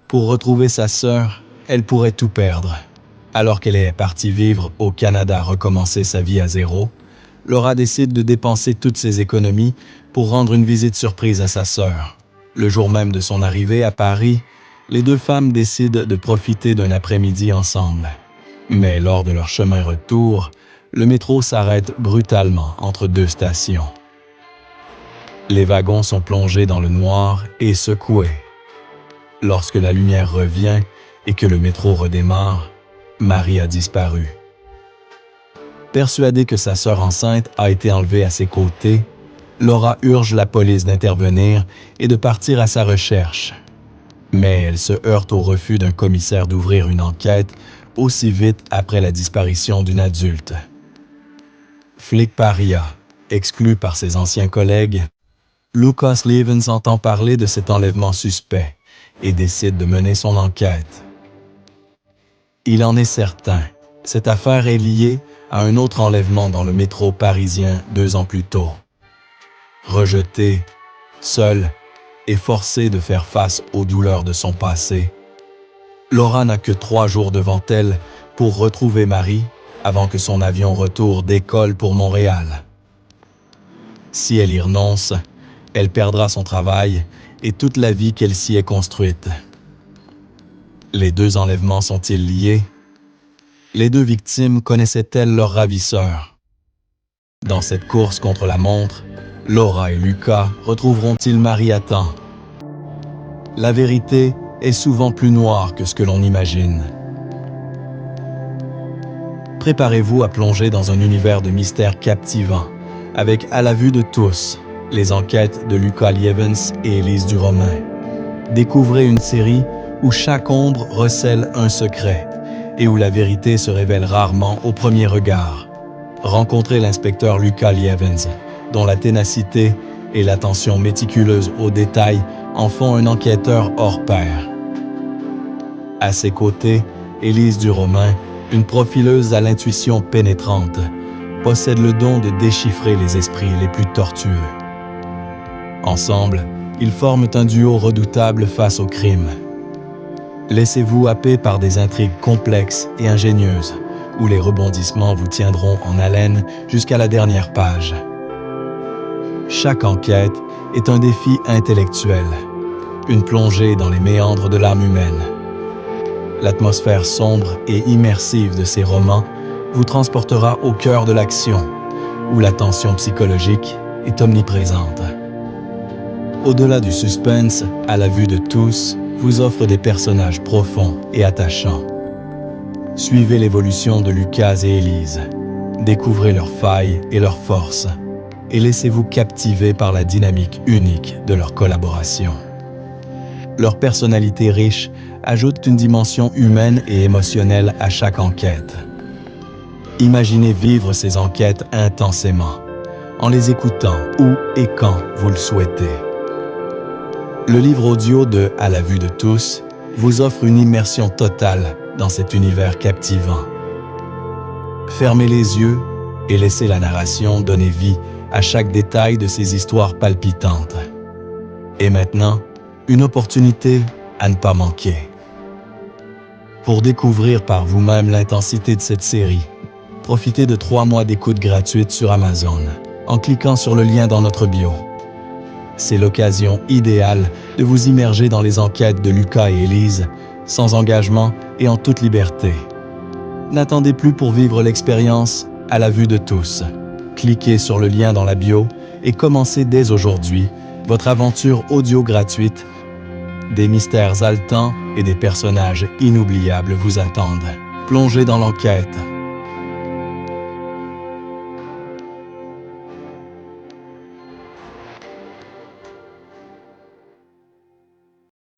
Pour retrouver sa sœur, elle pourrait tout perdre. Alors qu'elle est partie vivre au Canada recommencer sa vie à zéro, Laura décide de dépenser toutes ses économies pour rendre une visite surprise à sa sœur. Le jour même de son arrivée à Paris, les deux femmes décident de profiter d'un après-midi ensemble. Mais lors de leur chemin retour, le métro s'arrête brutalement entre deux stations. Les wagons sont plongés dans le noir et secoués. Lorsque la lumière revient et que le métro redémarre, Marie a disparu. Persuadée que sa sœur enceinte a été enlevée à ses côtés, Laura urge la police d'intervenir et de partir à sa recherche. Mais elle se heurte au refus d'un commissaire d'ouvrir une enquête aussi vite après la disparition d'une adulte. Flic paria, exclu par ses anciens collègues, Lucas Levens entend parler de cet enlèvement suspect et décide de mener son enquête. Il en est certain, cette affaire est liée à un autre enlèvement dans le métro parisien 2 ans plus tôt. Rejetée, seule et forcée de faire face aux douleurs de son passé, Laura n'a que 3 jours devant elle pour retrouver Marie avant que son avion retour décolle pour Montréal. Si elle y renonce, elle perdra son travail et toute la vie qu'elle s'y est construite. Les 2 enlèvements sont-ils liés? Les 2 victimes connaissaient-elles leur ravisseur? Dans cette course contre la montre, Laura et Lucas retrouveront-ils Marie à temps? La vérité est souvent plus noire que ce que l'on imagine. Préparez-vous à plonger dans un univers de mystères captivant, avec À la vue de tous, les enquêtes de Lucas Lievens et Élise Duromain. Découvrez une série où chaque ombre recèle un secret et où la vérité se révèle rarement au premier regard. Rencontrez l'inspecteur Lucas Lievens, dont la ténacité et l'attention méticuleuse aux détails en font un enquêteur hors pair. À ses côtés, Élise Duromain, une profileuse à l'intuition pénétrante, possède le don de déchiffrer les esprits les plus tortueux. Ensemble, ils forment un duo redoutable face au crime. Laissez-vous happer par des intrigues complexes et ingénieuses, où les rebondissements vous tiendront en haleine jusqu'à la dernière page. Chaque enquête est un défi intellectuel, une plongée dans les méandres de l'âme humaine. L'atmosphère sombre et immersive de ces romans vous transportera au cœur de l'action, où la tension psychologique est omniprésente. Au-delà du suspense, À la vue de tous, vous offre des personnages profonds et attachants. Suivez l'évolution de Lucas et Élise, découvrez leurs failles et leurs forces, et laissez-vous captiver par la dynamique unique de leur collaboration. Leur personnalité riche ajoute une dimension humaine et émotionnelle à chaque enquête. Imaginez vivre ces enquêtes intensément, en les écoutant où et quand vous le souhaitez. Le livre audio de À la vue de tous vous offre une immersion totale dans cet univers captivant. Fermez les yeux et laissez la narration donner vie à chaque détail de ces histoires palpitantes. Et maintenant, une opportunité à ne pas manquer. Pour découvrir par vous-même l'intensité de cette série, profitez de 3 mois d'écoute gratuite sur Amazon en cliquant sur le lien dans notre bio. C'est l'occasion idéale de vous immerger dans les enquêtes de Lucas et Élise, sans engagement et en toute liberté. N'attendez plus pour vivre l'expérience À la vue de tous. Cliquez sur le lien dans la bio et commencez dès aujourd'hui votre aventure audio gratuite. Des mystères haletants et des personnages inoubliables vous attendent. Plongez dans l'enquête,